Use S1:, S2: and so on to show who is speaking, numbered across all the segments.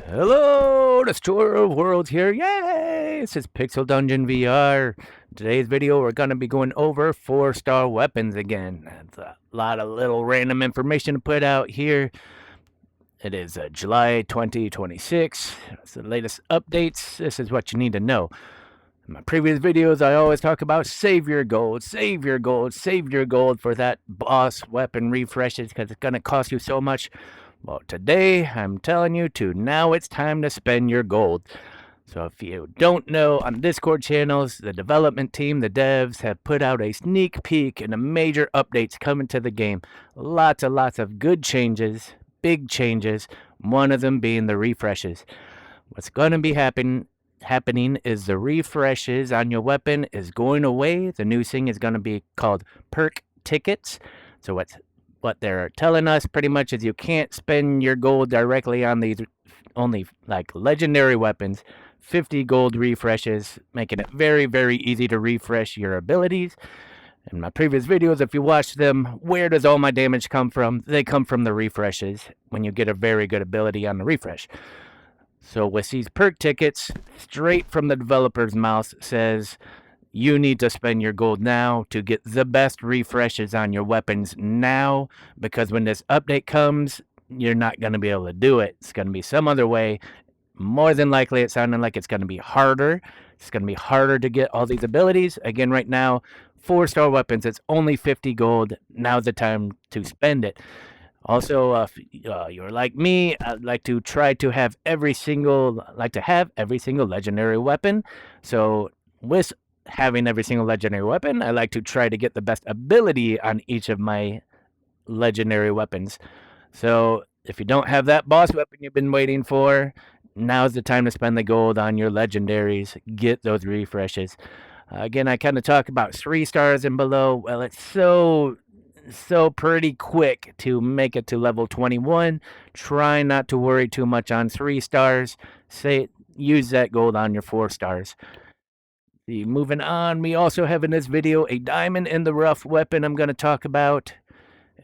S1: Hello, Destroyer of Worlds here. Yay! This is Pixel Dungeon VR. Today's video, we're going to be going over 4-star weapons again. That's a lot of little random information to put out here. It is July 2026. It's the latest updates. This is what you need to know. In my previous videos, I always talk about save your gold, save your gold, save your gold for that boss weapon refreshes because it's going to cost you so much. Well, today I'm telling you now it's time to spend your gold. So if you don't know, on Discord channels, the development team, the devs, have put out a sneak peek into major updates coming to the game. Lots and lots of good changes, big changes, one of them being the refreshes. What's going to be happening is the refreshes on your weapon is going away. The new thing is going to be called perk tickets. So what they're telling us pretty much is you can't spend your gold directly on these only like legendary weapons. 50 gold refreshes, making it very, very easy to refresh your abilities. In my previous videos, if you watched them, where does all my damage come from? They come from the refreshes when you get a very good ability on the refresh. So with these perk tickets, straight from the developer's mouth says you need to spend your gold now to get the best refreshes on your weapons now, because when this update comes, you're not going to be able to do it. It's going to be some other way. More than likely, it's sounding like it's going to be harder. It's going to be harder to get all these abilities. Again, right now, 4-star weapons, it's only 50 gold. Now's the time to spend it. Also, if you're like me, I'd like to try to have every single legendary weapon. So with having every single legendary weapon, I like to try to get the best ability on each of my legendary weapons. So if you don't have that boss weapon you've been waiting for, now's the time to spend the gold on your legendaries. Get those refreshes. Again, I kind of talk about 3 stars and below. Well, it's so pretty quick to make it to level 21. Try not to worry too much on 3 stars. Use that gold on your 4 stars. Moving on, we also have in this video a diamond in the rough weapon I'm going to talk about.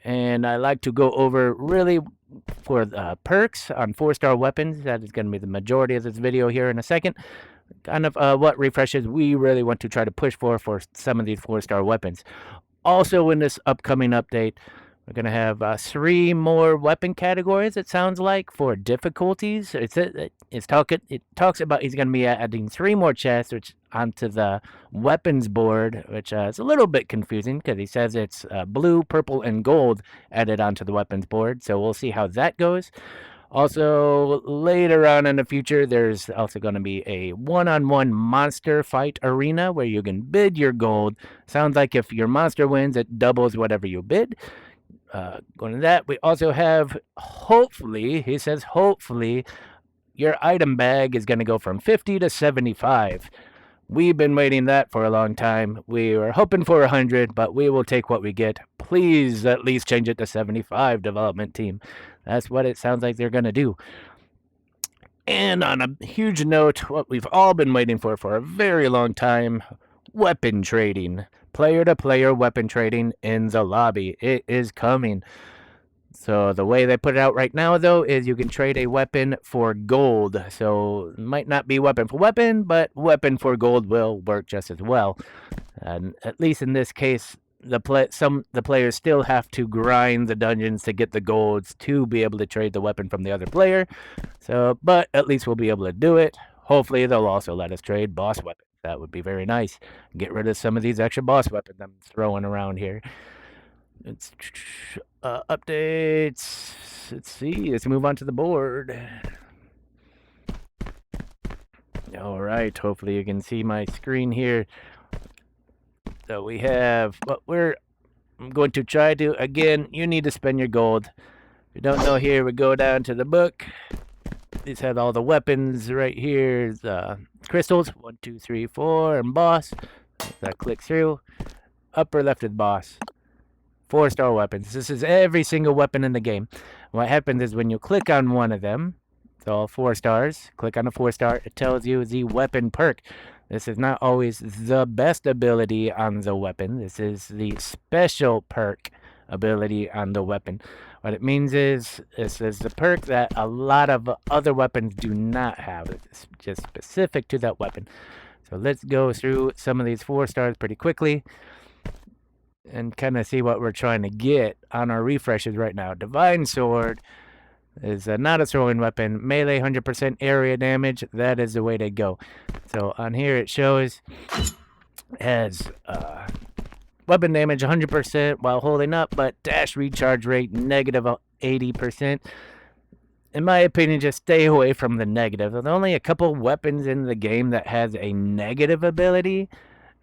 S1: And I like to go over really for perks on 4-star weapons. That is going to be the majority of this video here in a second. Kind of what refreshes we really want to try to push for some of these 4-star weapons. Also in this upcoming update, we're going to have 3 more weapon categories, it sounds like, for difficulties. It talks about he's going to be adding 3 more chests onto the weapons board, which is a little bit confusing because he says it's blue, purple, and gold added onto the weapons board. So we'll see how that goes. Also, later on in the future, there's also going to be a one-on-one monster fight arena where you can bid your gold. Sounds like if your monster wins, it doubles whatever you bid. Going to that, we also have, hopefully, he says hopefully, your item bag is going to go from 50 to 75. We've been waiting that for a long time. We were hoping for 100, but we will take what we get. Please at least change it to 75, development team. That's what it sounds like they're going to do. And on a huge note, what we've all been waiting for a very long time, weapon trading. Player-to-player weapon trading in the lobby. It is coming. So the way they put it out right now, though, is you can trade a weapon for gold. So it might not be weapon for weapon, but weapon for gold will work just as well. And at least in this case, the players still have to grind the dungeons to get the golds to be able to trade the weapon from the other player. So, but at least we'll be able to do it. Hopefully, they'll also let us trade boss weapons. That would be very nice. Get rid of some of these extra boss weapons I'm throwing around here. It's updates. Let's see. Let's move on to the board. All right. Hopefully, you can see my screen here. So we have what I'm going to try to, again, you need to spend your gold. If you don't know here, we go down to the book. This had all the weapons right here. The crystals, 1, 2, 3, 4, and boss. That click through. Upper left is boss. 4-star weapons. This is every single weapon in the game. What happens is when you click on one of them, it's all 4 stars. Click on a 4-star. It tells you the weapon perk. This is not always the best ability on the weapon. This is the special perk ability on the weapon. What it means is this is the perk that a lot of other weapons do not have. It's just specific to that weapon. So let's go through some of these 4 stars pretty quickly and kind of see what we're trying to get on our refreshes right now. Divine Sword is not a throwing weapon. Melee 100% area damage. That is the way to go. So on here it shows has weapon damage 100% while holding up, but dash recharge rate negative 80%. In my opinion, just stay away from the negative. There's only a couple weapons in the game that has a negative ability,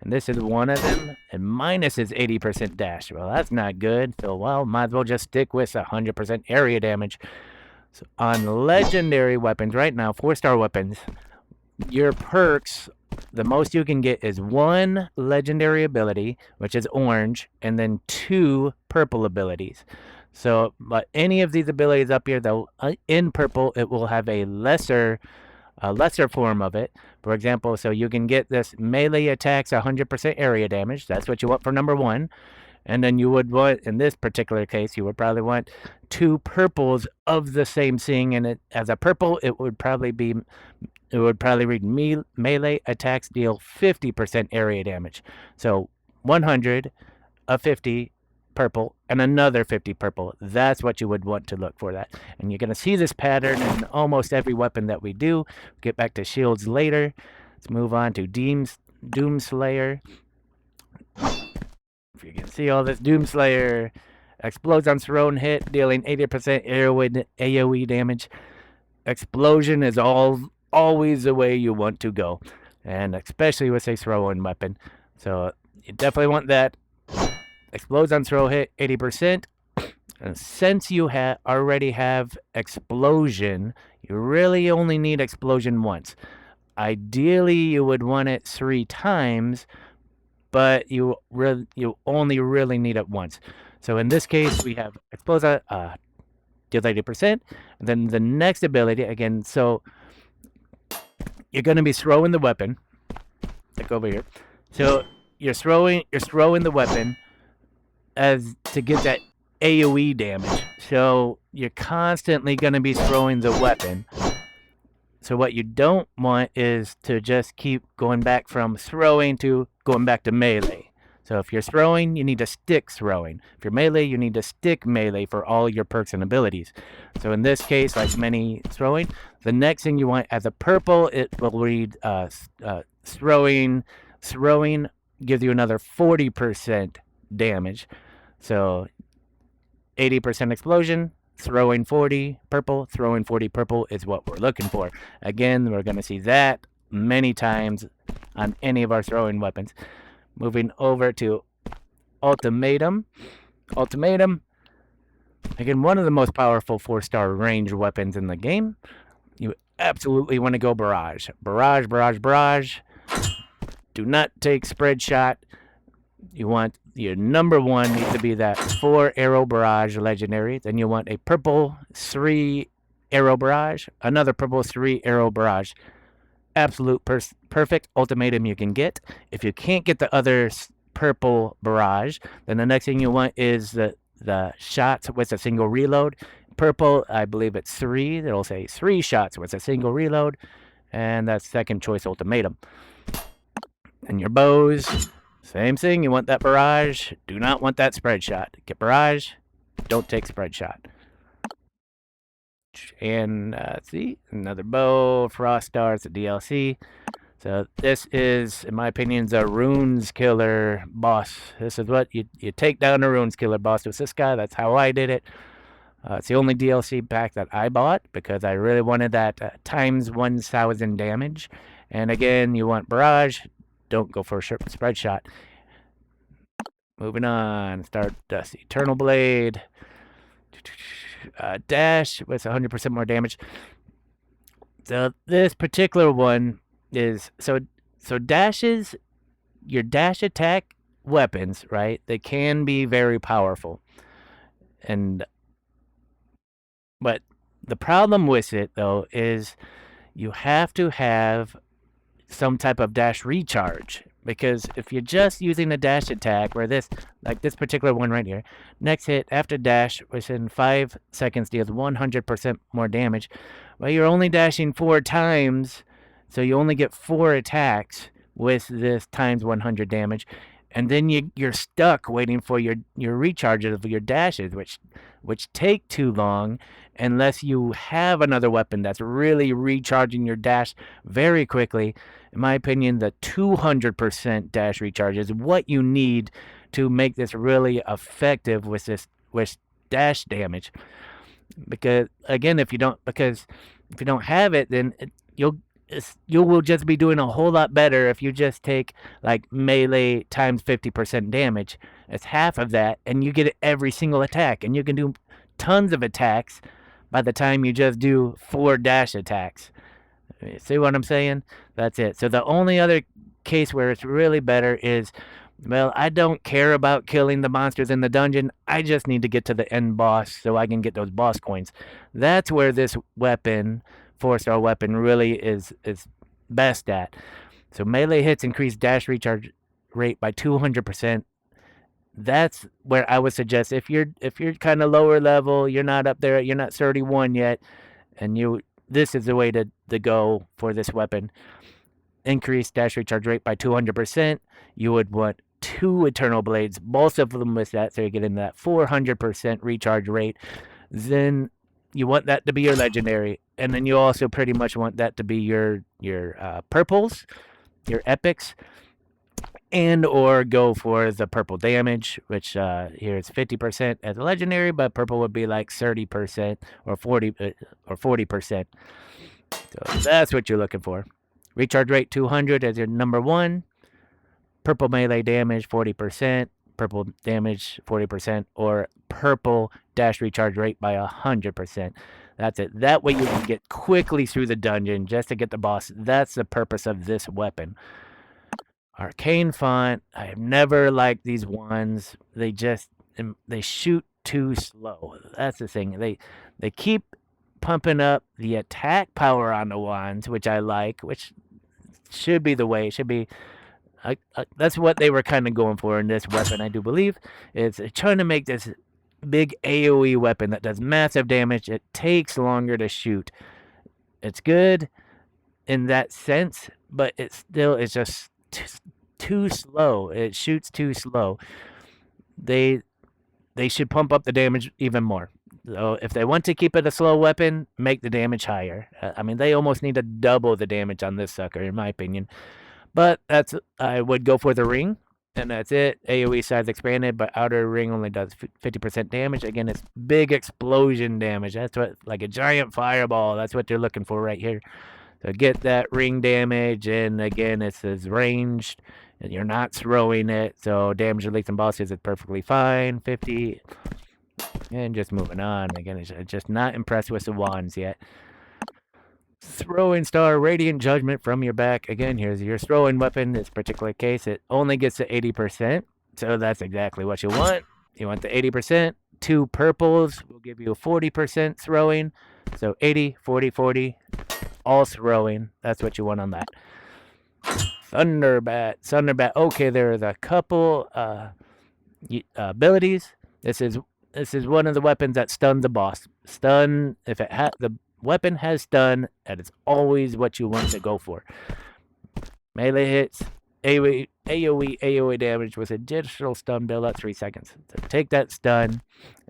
S1: and this is one of them. And minus is 80% dash. Well, that's not good. So, well, might as well just stick with 100% area damage. So on legendary weapons right now, 4-star weapons, your perks, the most you can get is 1 legendary ability, which is orange, and then 2 purple abilities. So, but any of these abilities up here, though, in purple, it will have a lesser form of it. For example, so you can get this melee attacks 100% area damage. That's what you want for number 1. And then you would want, in this particular case, you would probably want 2 purples of the same thing. And it, as a purple, it would probably read melee attacks deal 50% area damage. So 100, a 50 purple, and another 50 purple. That's what you would want to look for that. And you're going to see this pattern in almost every weapon that we do. We'll get back to shields later. Let's move on to Doomslayer. If you can see all this, Doomslayer explodes on thrown hit, dealing 80% AoE damage. Explosion is always the way you want to go, and especially with a throw-in weapon. So you definitely want that. Explodes on throw hit, 80%. And since you already have explosion, you really only need explosion once. Ideally, you would want it 3 times, but you only really need it once. So in this case, we have explodes deals 80%. And then the next ability, again, so you're going to be throwing the weapon. Like over here. So you're throwing the weapon as to get that AoE damage. So you're constantly going to be throwing the weapon. So what you don't want is to just keep going back from throwing to going back to melee. So if you're throwing, you need to stick throwing. If you're melee, you need to stick melee for all your perks and abilities. So in this case, like many throwing, the next thing you want as a purple, it will read throwing. Throwing gives you another 40% damage. So 80% explosion, throwing 40 purple, throwing 40 purple is what we're looking for. Again, we're going to see that many times on any of our throwing weapons. Moving over to Ultimatum. Ultimatum, again, one of the most powerful 4-star range weapons in the game. You absolutely want to go Barrage. Barrage, Barrage, Barrage. Do not take Spread Shot. You want your number 1 needs to be that 4-arrow barrage legendary. Then you want a purple 3-arrow barrage, another purple 3-arrow barrage. Absolute perfect ultimatum you can get. If you can't get the other purple barrage, then the next thing you want is the shots with a single reload. Purple, I believe it's 3. It'll say 3 shots with a single reload, and that's second choice ultimatum. And your bows. Same thing, you want that barrage, do not want that spread shot. Get barrage, don't take spread shot. And see, another bow, Frost Stars, a DLC. So this is, in my opinion, the Runes Killer boss. This is what you take down a Runes Killer boss with this guy. That's how I did it. It's the only DLC pack that I bought because I really wanted that times 1,000 damage. And again, you want barrage. Don't go for a spread shot. Moving on. Stardust Eternal Blade. Dash with 100% more damage. So this particular one is so dashes, your dash attack weapons, right? They can be very powerful. But the problem with it though is you have to have some type of dash recharge, because if you're just using a dash attack, where this, like this particular one right here, next hit after dash within 5 seconds deals 100% more damage. Well, you're only dashing 4 times, so you only get 4 attacks with this times 100 damage, and then you're stuck waiting for your recharges of your dashes, which take too long unless you have another weapon that's really recharging your dash very quickly. In my opinion, the 200% dash recharge is what you need to make this really effective with dash damage. Because again, if you don't have it, then you will just be doing a whole lot better if you just take like melee times 50% damage. It's half of that, and you get it every single attack, and you can do tons of attacks by the time you just do 4 dash attacks. See what I'm saying? That's it. So the only other case where it's really better is, well, I don't care about killing the monsters in the dungeon. I just need to get to the end boss so I can get those boss coins. That's where this weapon, 4-star weapon, really is best at. So melee hits increase dash recharge rate by 200%. That's where I would suggest if you're kind of lower level, you're not up there, you're not 31 yet, and this is the way to go for this weapon. Increase dash recharge rate by 200%. You would want 2 Eternal Blades, both of them with that, so you're getting that 400% recharge rate. Then you want that to be your legendary, and then you also pretty much want that to be your purples, your epics, and or go for the purple damage, which here it's 50% as a legendary, but purple would be like 30% or 40%. So that's what you're looking for. Recharge rate 200 as your number 1. Purple melee damage 40%, purple damage 40%, or purple dash recharge rate by 100%. That's it. That way you can get quickly through the dungeon just to get the boss. That's the purpose of this weapon. Arcane font. I have never liked these ones. They shoot too slow. That's the thing. They keep pumping up the attack power on the wands, which I like, which should be the way. It should be. That's what they were kind of going for in this weapon, I do believe. It's trying to make this big AoE weapon that does massive damage. It takes longer to shoot. It's good in that sense, but it's just too slow. It shoots too slow. They should pump up the damage even more. So if they want to keep it a slow weapon, make the damage higher. I mean, they almost need to double the damage on this sucker, in my opinion. But I would go for the ring, and that's it. AoE size expanded, but outer ring only does 50% damage. Again, it's big explosion damage. That's what, like a giant fireball. That's what they're looking for right here. So get that ring damage, and again, it says ranged, and you're not throwing it. So damage release and bosses is perfectly fine. 50, and just moving on. Again, it's just not impressed with the wands yet. Throwing star, Radiant Judgment from your back. Again, here's your throwing weapon. In this particular case, it only gets to 80%. So that's exactly what you want. You want the 80%. 2 purples will give you a 40% throwing. So 80, 40, 40. All throwing. That's what you want on that. Thunderbat. Okay, there is a couple abilities. This is one of the weapons that stuns the boss. Stun, if it the weapon has stun, that is always what you want to go for. Melee hits, AoE damage with additional stun build up 3 seconds. So take that stun.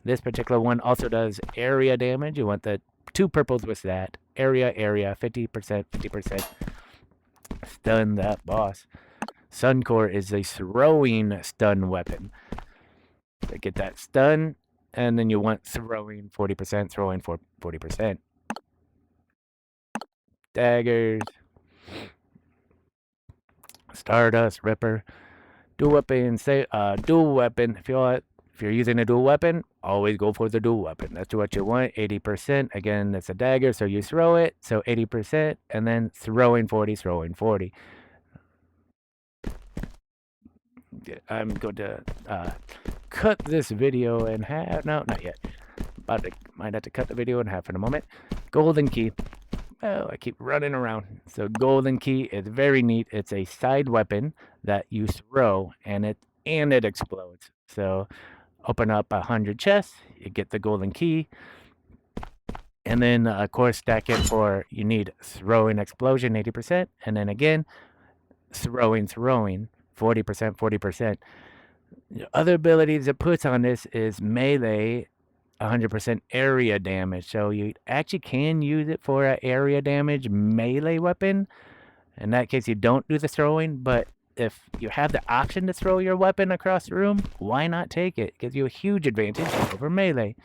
S1: This particular one also does area damage. You want the 2 purples with that. Area, 50%. Stun that boss. Suncore is a throwing stun weapon. So get that stun, and then you want throwing 40%, throwing for 40%. Daggers. Stardust, Ripper. Dual weapon, dual weapon. If you're using a dual weapon, always go for the dual weapon. That's what you want. 80%. Again, it's a dagger, so you throw it. So 80%, and then throwing 40. I'm going to cut this video in half. No, not yet. Might have to cut the video in half in a moment. Golden key. Oh, I keep running around. So golden key is very neat. It's a side weapon that you throw and it explodes. So open up 100 chests, you get the golden key, and then of course stack it for you need throwing explosion 80%, and then again throwing 40%, 40%. The other abilities it puts on this is melee 100% area damage. So you actually can use it for an area damage melee weapon. In that case, you don't do the throwing, but if you have the option to throw your weapon across the room, why not take it? It gives you a huge advantage over melee.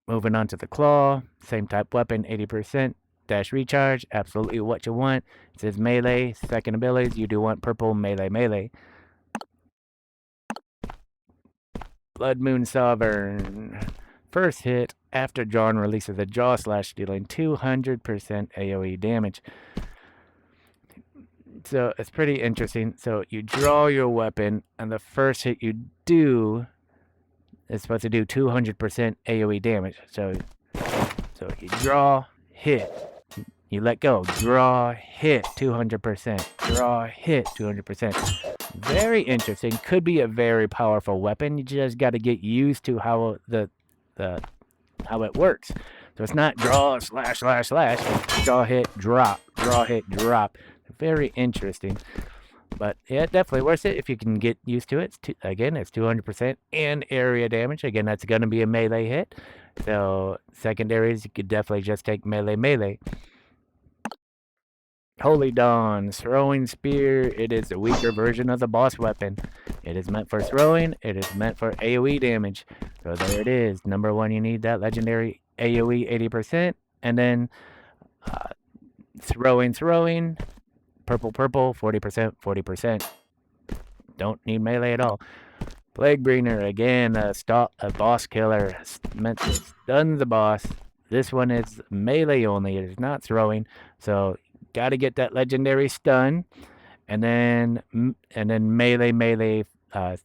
S1: Moving on to the claw, same type weapon, 80%. Dash recharge, absolutely what you want. It says melee, second abilities, you do want purple, melee. Blood Moon Sovereign. First hit after John releases a jaw slash, dealing 200% AoE damage. So it's pretty interesting. So you draw your weapon, and the first hit you do is supposed to do 200% AoE damage. So you draw, hit, you let go, draw, hit, 200%, draw, hit, 200%. Very interesting. Could be a very powerful weapon. You just got to get used to how how it works. So it's not draw, slash, draw, hit, drop, draw, hit, drop. Very interesting. But yeah, definitely worth it if you can get used to it. Again, it's 200% and area damage. Again, that's going to be a melee hit. So secondaries, you could definitely just take melee. Holy Dawn, throwing spear. It is a weaker version of the boss weapon. It is meant for throwing. It is meant for AoE damage. So there it is. Number one, you need that legendary AoE 80%. And then throwing. Purple, 40%, 40%. Don't need melee at all. Plaguebringer, again, a boss killer. Meant to stun the boss. This one is melee only. It is not throwing. So got to get that legendary stun, and then melee. Melee with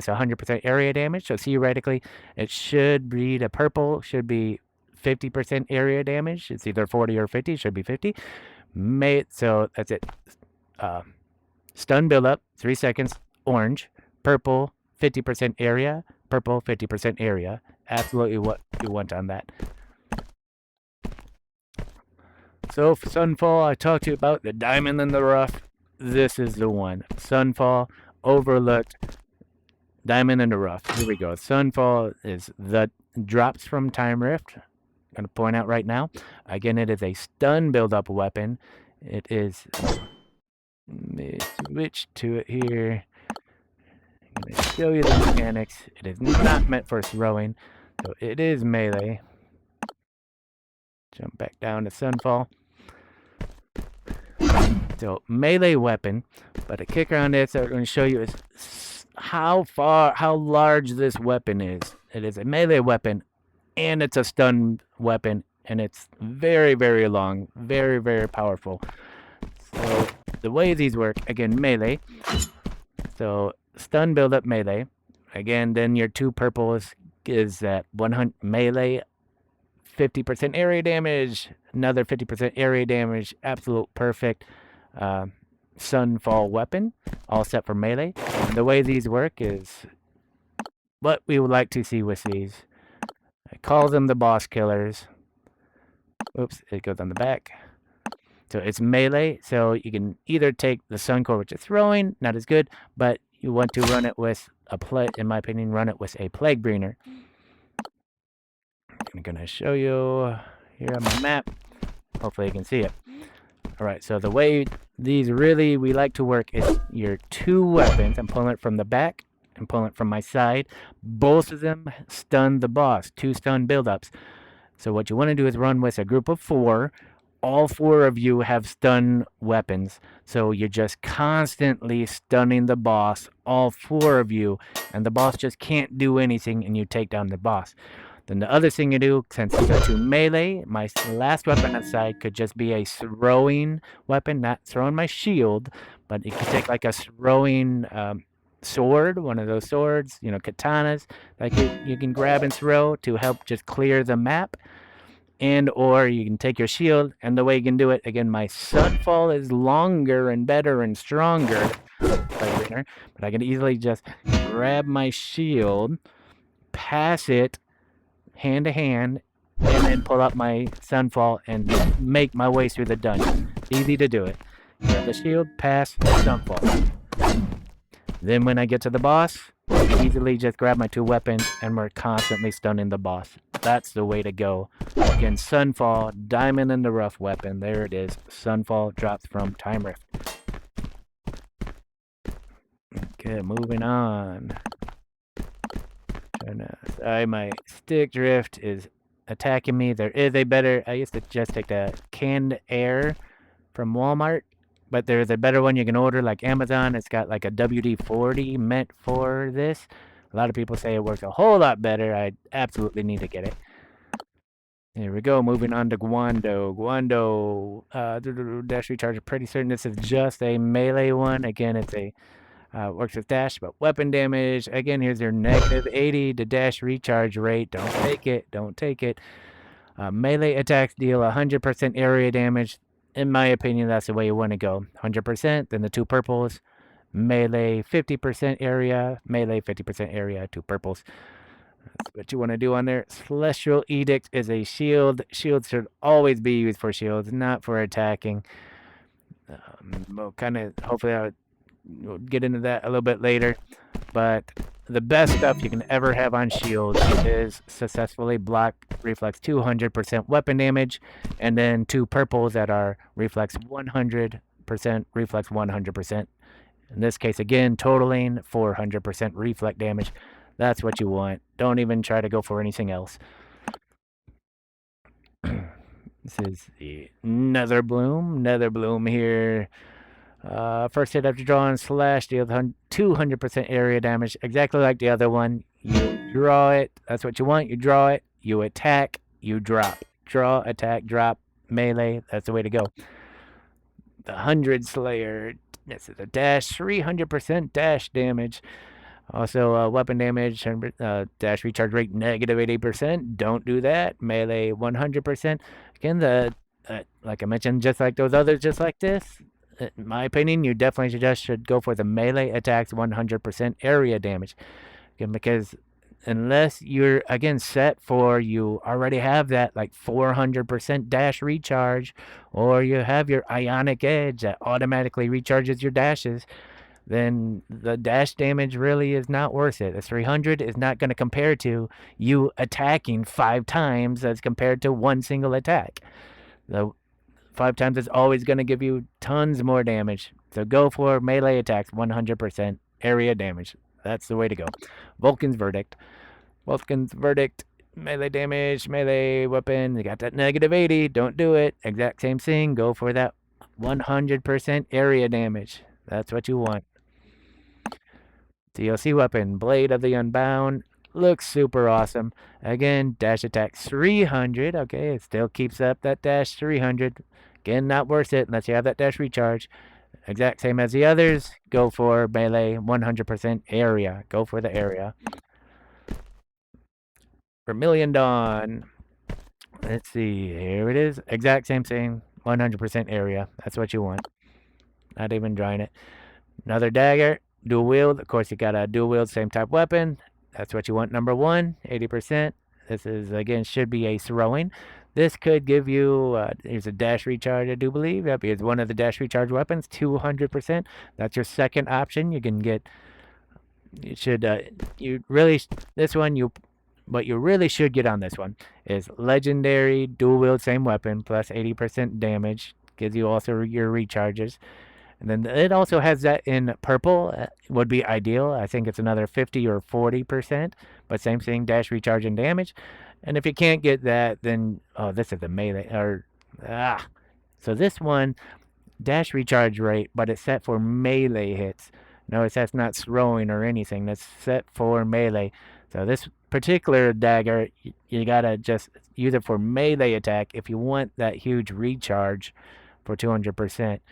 S1: 100% area damage. So theoretically, it should breed a purple. Should be 50% area damage. It's either 40 or 50. Should be 50. So that's it. Stun build up 3 seconds. Orange, purple, 50% area. Purple, 50% area. Absolutely what you want on that. So for Sunfall, I talked to you about the diamond in the rough. This is the one. Sunfall, overlooked, diamond in the rough. Here we go. Sunfall is the drops from Time Rift. I'm going to point out right now. Again, it is a stun build-up weapon. It is... Let me switch to it here. I'm going to show you the mechanics. It is not meant for throwing, so it is melee. Jump back down to Sunfall. So melee weapon, but a kicker on this I'm going to show you is how large this weapon is. It is a melee weapon, and it's a stun weapon, and it's very, very long, very, very powerful. So the way these work, again, melee. So stun build up melee. Again, then your 2 purples is that 100 melee, 50% area damage, another 50% area damage, absolute perfect Sunfall weapon, all set for melee. And the way these work is what we would like to see with these. I call them the boss killers. Oops, it goes on the back. So it's melee, so you can either take the Suncore, which is throwing, not as good, but you want to run it with in my opinion, run it with a Plaguebringer. I'm going to show you here on my map. Hopefully you can see it. Alright, so the way these we like to work is your 2 weapons. I'm pulling it from the back. I'm pulling it from my side. Both of them stun the boss. 2 stun buildups. So what you want to do is run with a group of 4. All 4 of you have stun weapons. So you're just constantly stunning the boss, all 4 of you, and the boss just can't do anything, and you take down the boss. Then the other thing you do, since you go to melee, my last weapon outside could just be a throwing weapon, not throwing my shield, but you can take like a throwing sword, one of those swords, katanas, like you can grab and throw to help just clear the map. And or you can take your shield, and the way you can do it, again, my Sunfall is longer and better and stronger, but I can easily just grab my shield, pass it hand to hand, and then pull up my Sunfall and make my way through the dungeon. Easy to do it. Grab the shield, pass, Sunfall. Then when I get to the boss, I can easily just grab my 2 weapons, and we're constantly stunning the boss. That's the way to go. Again, Sunfall, Diamond in the Rough weapon. There it is. Sunfall drops from Time Rift. Okay, moving on. Sorry, my stick drift is attacking me. There is a better... I used to just take the canned air from Walmart, but there's a better one you can order, like Amazon. It's got like a WD-40 meant for this. A lot of people say it works a whole lot better. I absolutely need to get it. Here we go. Moving on to Guando. Guando, dash recharge. Pretty certain this is just a melee one. Again, it's a works with dash, but weapon damage. Again, here's your -80 to dash recharge rate. Don't take it. Don't take it. Melee attacks deal 100% area damage. In my opinion, that's the way you want to go. 100%, then the 2 purples. Melee 50% area. Melee 50% area, 2 purples. That's what you want to do on there. Celestial Edict is a shield. Shields should always be used for shields, not for attacking. Hopefully we'll get into that a little bit later. But the best stuff you can ever have on shields is successfully block reflex 200% weapon damage, and then 2 purples that are reflex 100%, reflex 100%. In this case, again, totaling 400% reflex damage. That's what you want. Don't even try to go for anything else. This is the Nether Bloom. Nether Bloom here. First hit after drawing slash deals 200% area damage, exactly like the other one. You draw it. That's what you want. You draw it. You attack. You drop. Draw, attack, drop, melee. That's the way to go. The 100 Slayer. This is a dash, 300% dash damage. Also, weapon damage, dash recharge rate -80%. Don't do that. Melee 100%. Again, like I mentioned, just like those others, just like this. In my opinion, you definitely should go for the melee attacks 100% area damage. Again, because unless you're, again, set for, you already have that like 400% dash recharge, or you have your Ionic Edge that automatically recharges your dashes, then the dash damage really is not worth it. The 300 is not going to compare to you attacking 5 times as compared to 1 single attack. The 5 times is always going to give you tons more damage. So go for melee attacks, 100% area damage. That's the way to go. Vulcan's Verdict. Vulcan's Verdict, melee damage, melee weapon. You got that -80. Don't do it. Exact same thing. Go for that 100% area damage. That's what you want. DLC weapon, Blade of the Unbound. Looks super awesome. Again, dash attack 300. Okay, it still keeps up that dash 300. Again, not worth it unless you have that dash recharge. Exact same as the others. Go for melee 100% area. Go for the area. Vermilion Dawn. Let's see. Here it is. Exact same thing. 100% area. That's what you want. Not even drawing it. Another dagger. Dual wield. Of course, you got a dual wield, same type weapon. That's what you want. Number 1, 80%. This is, again, should be a throwing. This could give you, here's a dash recharge, I do believe. Yep, it's one of the dash recharge weapons, 200%. That's your second option. You can get, what you really should get on this one is legendary dual wield, same weapon, plus 80% damage. Gives you also your recharges. And then it also has that in purple, would be ideal. I think it's another 50 or 40%, but same thing, dash recharge and damage. And if you can't get that, then, this is the melee, So this one, dash recharge rate, but it's set for melee hits. Notice that's not throwing or anything. That's set for melee. So this particular dagger, you gotta just use it for melee attack if you want that huge recharge for 200%.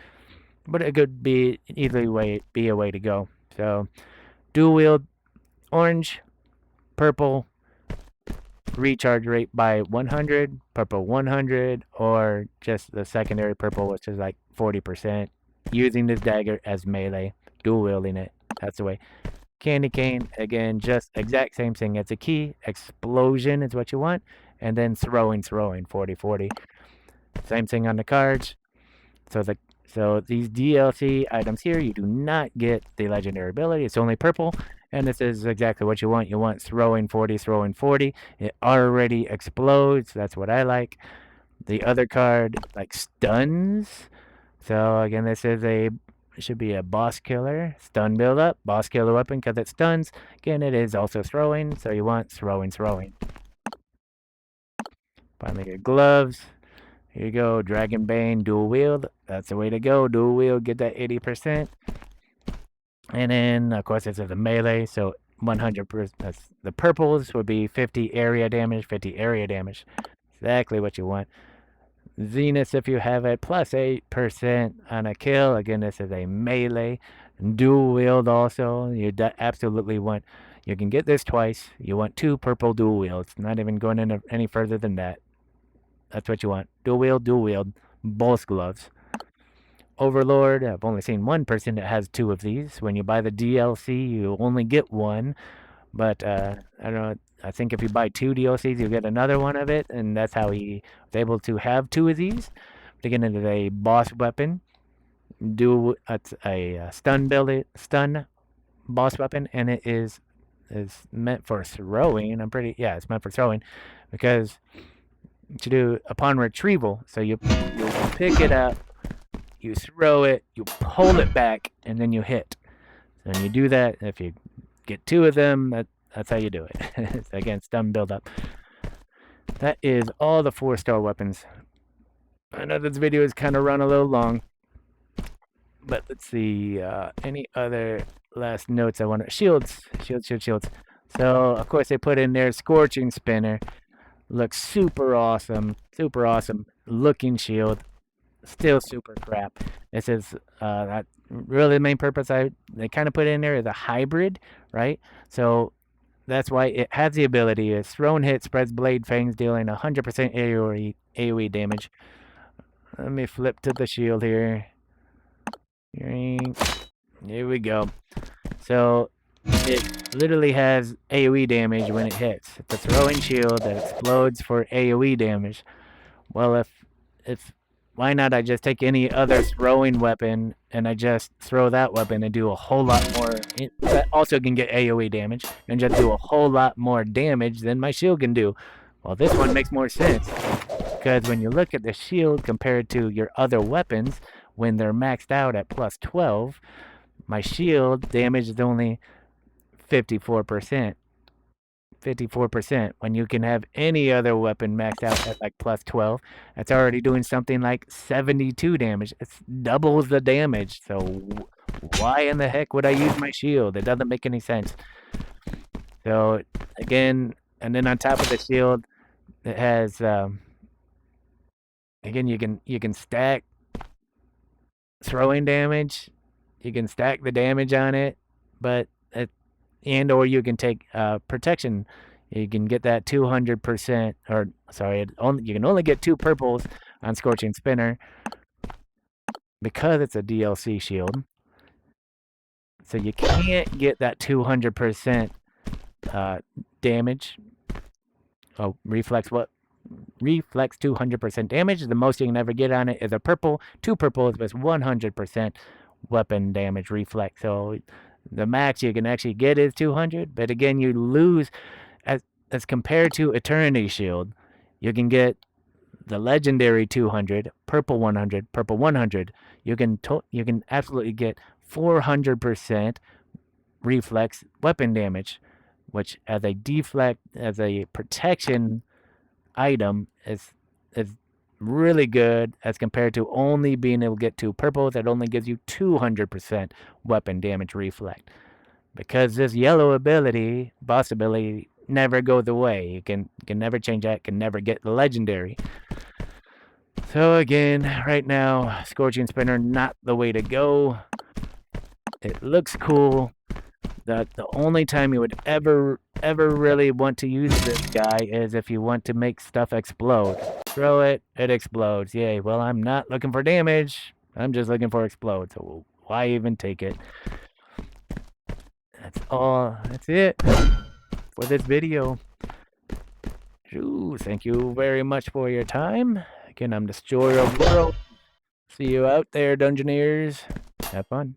S1: But it could be either way, be a way to go. So Dual wield, orange, purple, recharge rate by 100, purple 100, or just the secondary purple, which is like 40%. Using this dagger as melee, dual wielding it. That's the way. Candy cane, again, just exact same thing. It's a key. Explosion is what you want. And then throwing, 40-40. Same thing on the cards. So these DLC items here, you do not get the legendary ability. It's only purple. And this is exactly what you want. You want throwing 40. It already explodes. That's what I like. The other card, like, stuns. So again, this is it should be a boss killer. Stun build up. Boss killer weapon because it stuns. Again, it is also throwing. So you want throwing. Finally, your gloves. Here you go. Dragon Bane dual wield. That's the way to go. Dual wield, get that 80%. And then, of course, this is a melee. So 100%. The purples would be 50 area damage. Exactly what you want. Zenith, if you have it, plus 8% on a kill. Again, this is a melee. Dual wield also. You absolutely want. You can get this twice. You want 2 purple dual wields. Not even going any further than that. That's what you want. Dual wield. Both gloves. Overlord. I've only seen one person that has 2 of these. When you buy the DLC, you only get 1. But I don't know. I think if you buy 2 DLCs, you get another one of it, and that's how he was able to have 2 of these. To get into a boss weapon, it's a stun boss weapon, and it is meant for throwing. It's meant for throwing, because to do upon retrieval. So you pick it up, you throw it, you pull it back, and then you hit. And you do that. If you get 2 of them, that's how you do it. Again, stun build up. That is all the 4-star weapons. I know this video is kind of run a little long, but let's see. Any other last notes I want to... Shields. So, of course, they put in there Scorching Spinner. Looks super awesome. Looking shield. Still super crap. This is that really the main purpose they kind of put in there is a hybrid, right? So that's why it has the ability is thrown hit spreads blade fangs, dealing 100% AoE damage. Let me flip to the shield here. Here we go. So it literally has AoE damage when it hits. It's a throwing shield that explodes for AoE damage. Well, if why not I just take any other throwing weapon and I just throw that weapon and do a whole lot more. That also can get AoE damage and just do a whole lot more damage than my shield can do. Well, this one makes more sense because when you look at the shield compared to your other weapons, when they're maxed out at plus 12, my shield damage is only 54%. When you can have any other weapon maxed out at like plus 12, it's already doing something like 72 damage. It's doubles the damage. So why in the heck would I use my shield? It doesn't make any sense. So again, and then on top of the shield, it has again, you can stack throwing damage. You can stack the damage on it, but or you can take protection. You can get that 200%, or sorry, you can only get 2 purples on Scorching Spinner because it's a DLC shield. So you can't get that 200% damage. Oh, reflex 200% damage. The most you can ever get on it is a purple. 2 purples with 100% weapon damage reflex. So the max you can actually get is 200, but again, you lose as compared to Eternity Shield. You can get the legendary 200, purple 100, purple 100. You can absolutely get 400% reflex weapon damage, which as a protection item is really good as compared to only being able to get 2 purples. That only gives you 200% weapon damage reflect. Because this yellow ability, boss ability, never goes away. You can never change that, can never get the legendary. So again, right now, Scorching Spinner, not the way to go. It looks cool. The only time you would ever really want to use this guy is if you want to make stuff explode. Throw it, it explodes. Yay. Well, I'm not looking for damage. I'm just looking for explode. So why even take it? That's all. That's it for this video. Ooh, thank you very much for your time. Again, I'm Destroyer of Worlds. See you out there, Dungeoneers. Have fun.